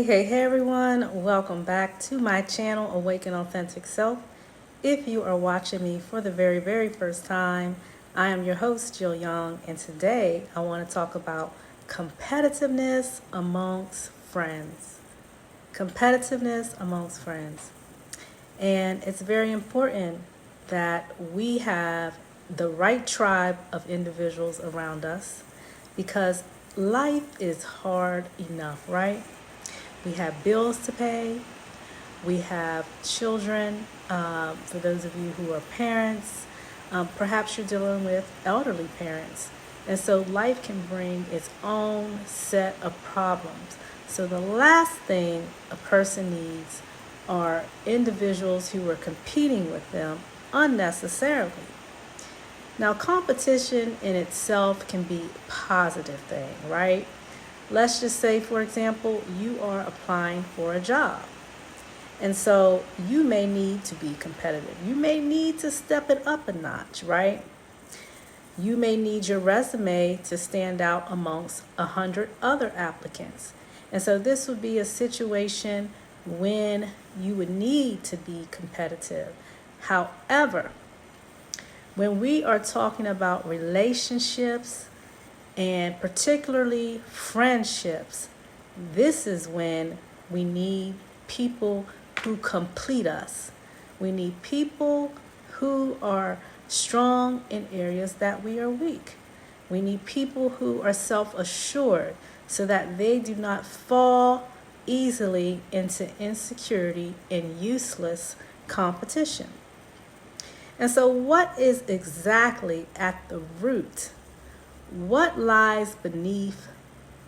Hey everyone, welcome back to my channel, Awaken Authentic Self. If you are watching me for the very first time, I am your host, Jill Young, and today I want to talk about competitiveness amongst friends. Competitiveness amongst friends. And it's very important that we have the right tribe of individuals around us because life is hard enough, right? We have bills to pay. We have children. For those of you who are parents, perhaps you're dealing with elderly parents. And so life can bring its own set of problems. So the last thing a person needs are individuals who are competing with them unnecessarily. Now, competition in itself can be a positive thing, right? Let's just say, for example, you are applying for a job. And so you may need to be competitive. You may need to step it up a notch, right? You may need your resume to stand out amongst 100 other applicants. And so this would be a situation when you would need to be competitive. However, when we are talking about relationships, and particularly friendships, this is when we need people who complete us. We need people who are strong in areas that we are weak. We need people who are self-assured so that they do not fall easily into insecurity and useless competition. And so what is exactly at the root? What lies beneath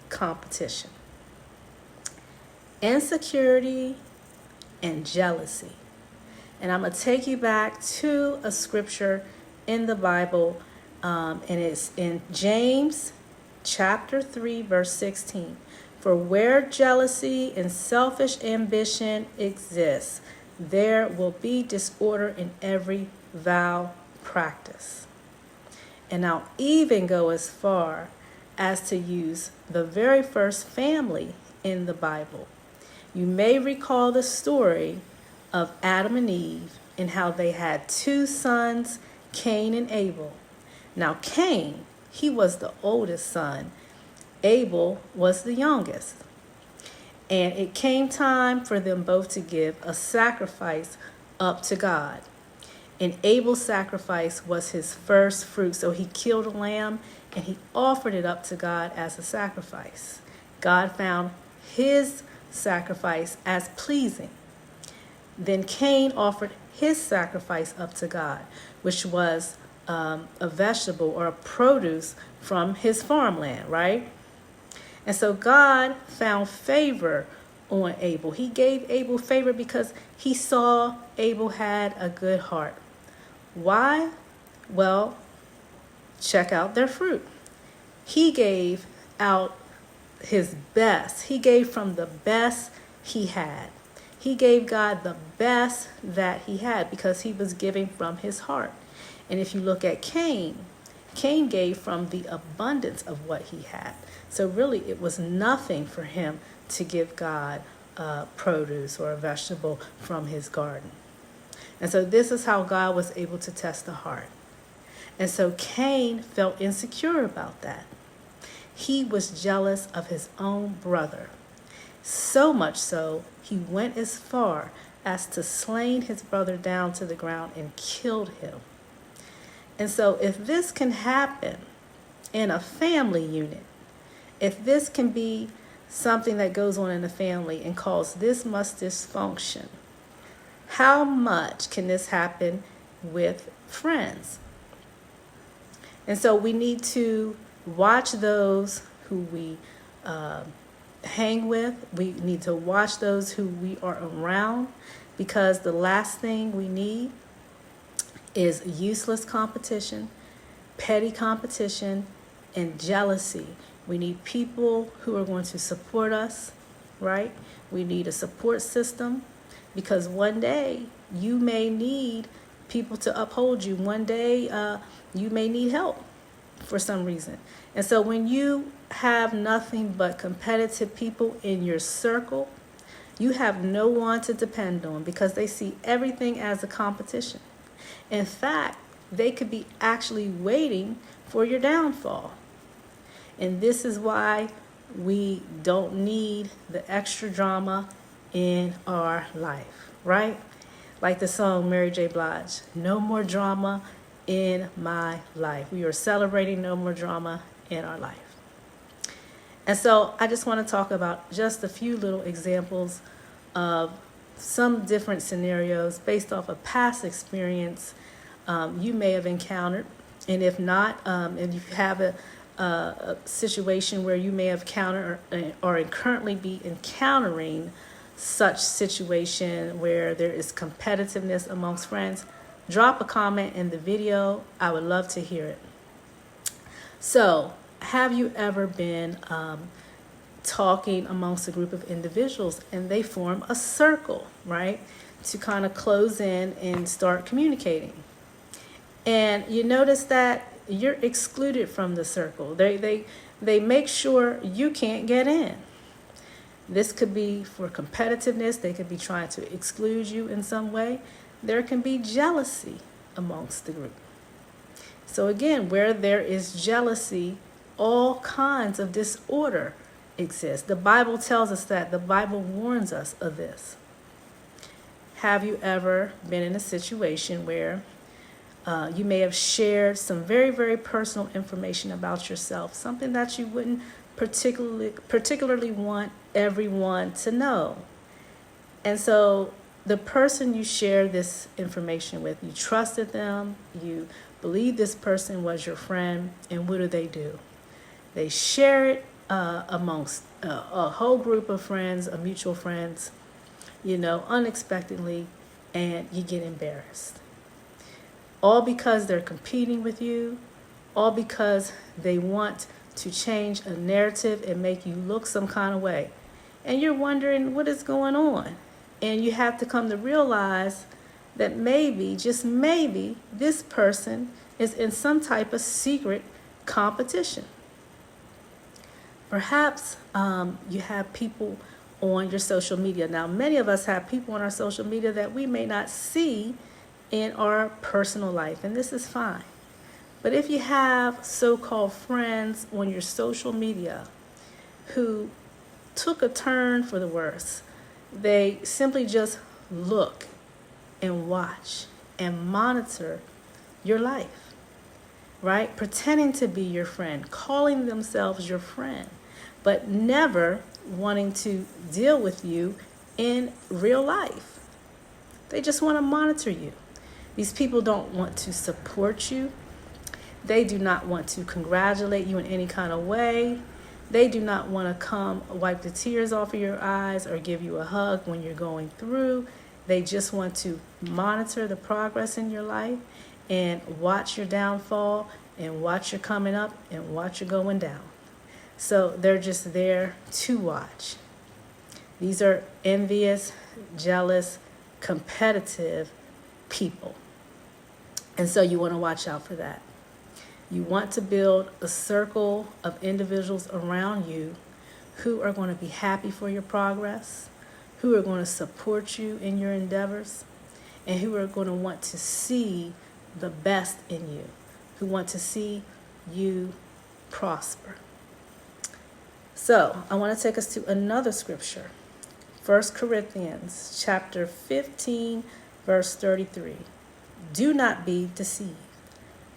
competition? Insecurity and jealousy. And I'm going to take you back to a scripture in the Bible, and it's in James chapter 3, verse 16. For where jealousy and selfish ambition exists, there will be disorder in every vile practice. And I'll even go as far as to use the very first family in the Bible. You may recall the story of Adam and Eve and how they had two sons, Cain and Abel. Now Cain, he was the oldest son. Abel was the youngest. And it came time for them both to give a sacrifice up to God. And Abel's sacrifice was his first fruit. So he killed a lamb and he offered it up to God as a sacrifice. God found his sacrifice as pleasing. Then Cain offered his sacrifice up to God, which was a vegetable or a produce from his farmland, right? And so God found favor on Abel. He gave Abel favor because he saw Abel had a good heart. Why? Well, check out their fruit. He gave out his best. He gave from the best he had. He gave God the best that he had because he was giving from his heart. And if you look at Cain, Cain gave from the abundance of what he had. So really it was nothing for him to give God produce or a vegetable from his garden. And so this is how God was able to test the heart. And so Cain felt insecure about that. He was jealous of his own brother. So much so, he went as far as to slaying his brother down to the ground and killed him. And so if this can happen in a family unit, if this can be something that goes on in a family and cause this much dysfunction, how much can this happen with friends? And so we need to watch those who we hang with. We need to watch those who we are around, because the last thing we need is useless competition, petty competition, and jealousy. We need people who are going to support us, right? We need a support system, because one day you may need people to uphold you. One day you may need help for some reason. And so when you have nothing but competitive people in your circle, You have no one to depend on because they see everything as a competition. In fact, they could be actually waiting for your downfall. And this is why we don't need the extra drama in our life, right? Like the song Mary J. Blige, no more drama in my life. We are celebrating no more drama in our life. And so I just want to talk about just a few little examples of some different scenarios based off of past experience you may have encountered. And if not, if you have a situation where you may have encountered or currently be encountering such situation where there is competitiveness amongst friends, drop a comment in the video. I would love to hear it. So, have you ever been talking amongst a group of individuals and they form a circle, right, to kind of close in and start communicating? And you notice that you're excluded from the circle. They make sure you can't get in. This could be for competitiveness. They could be trying to exclude you in some way. There can be jealousy amongst the group. So again, where there is jealousy, all kinds of disorder exist. The Bible tells us that. The Bible warns us of this. Have you ever been in a situation where you may have shared some very, very personal information about yourself, something that you wouldn't particularly want everyone to know? And so the person you share this information with, you trusted them, you believe this person was your friend, and what do? They share it amongst a whole group of friends, mutual friends, unexpectedly, and you get embarrassed. All because they're competing with you, all because they want to change a narrative and make you look some kind of way. And you're wondering what is going on. And you have to come to realize that maybe, just maybe, this person is in some type of secret competition. Perhaps you have people on your social media. Now, many of us have people on our social media that we may not see in our personal life, and this is fine. But if you have so-called friends on your social media who took a turn for the worse, they simply just look and watch and monitor your life, right? Pretending to be your friend, calling themselves your friend, but never wanting to deal with you in real life. They just want to monitor you. These people don't want to support you. They do not want to congratulate you in any kind of way. They do not want to come wipe the tears off of your eyes or give you a hug when you're going through. They just want to monitor the progress in your life and watch your downfall and watch your coming up and watch your going down. So they're just there to watch. These are envious, jealous, competitive people. And so you want to watch out for that. You want to build a circle of individuals around you who are going to be happy for your progress, who are going to support you in your endeavors, and who are going to want to see the best in you, who want to see you prosper. So I want to take us to another scripture, 1 Corinthians chapter 15, verse 33. Do not be deceived.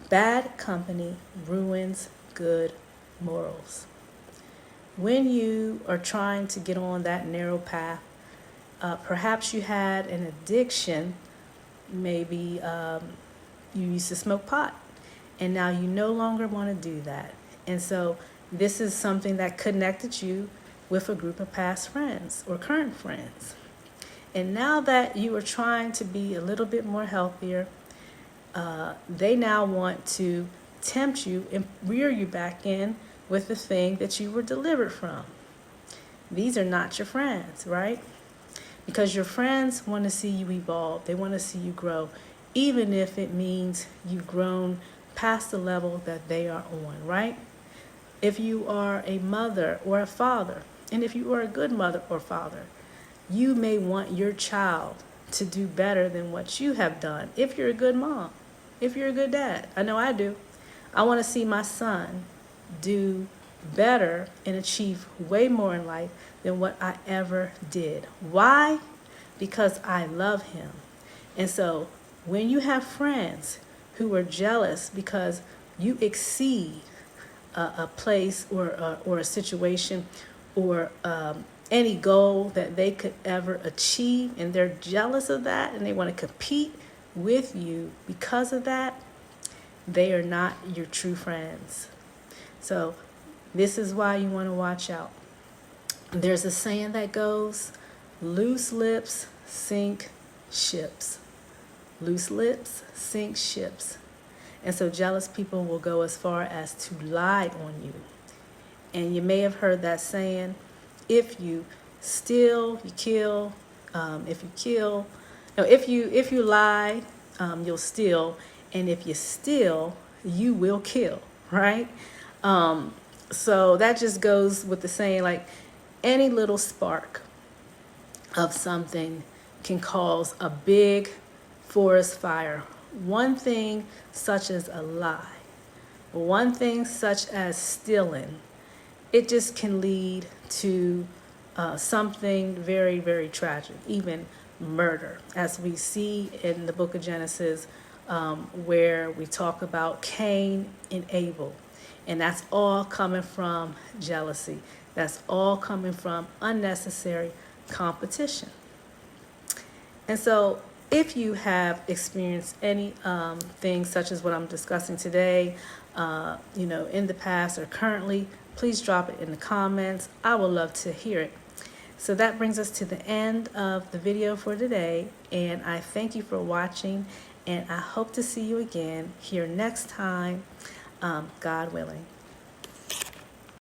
Bad company ruins good morals. When you are trying to get on that narrow path, perhaps you had an addiction. Maybe you used to smoke pot, and now you no longer want to do that. And so this is something that connected you with a group of past friends or current friends. And now that you are trying to be a little bit more healthier, they now want to tempt you and rear you back in with the thing that you were delivered from. These are not your friends, right? Because your friends want to see you evolve. They want to see you grow, even if it means you've grown past the level that they are on, right? If you are a mother or a father, and if you are a good mother or father, you may want your child to do better than what you have done if you're a good mom, if you're a good dad. I know I do. I want to see my son do better and achieve way more in life than what I ever did. Why? Because I love him. And so when you have friends who are jealous because you exceed a place or a situation or any goal that they could ever achieve, and they're jealous of that and they want to compete with you because of that, they are not your true friends. So this is why you want to watch out. There's a saying that goes, loose lips sink ships. Loose lips sink ships. And so jealous people will go as far as to lie on you. And you may have heard that saying, if you steal, you kill. If you lie, you'll steal. And if you steal, you will kill, right? So that just goes with the saying, like, any little spark of something can cause a big forest fire. One thing such as a lie, one thing such as stealing, it just can lead to something very, very tragic, even murder, as we see in the book of Genesis, where we talk about Cain and Abel. And that's all coming from jealousy. That's all coming from unnecessary competition. And so if you have experienced any things such as what I'm discussing today, in the past or currently, please drop it in the comments. I would love to hear it. So that brings us to the end of the video for today. And I thank you for watching. And I hope to see you again here next time, God willing.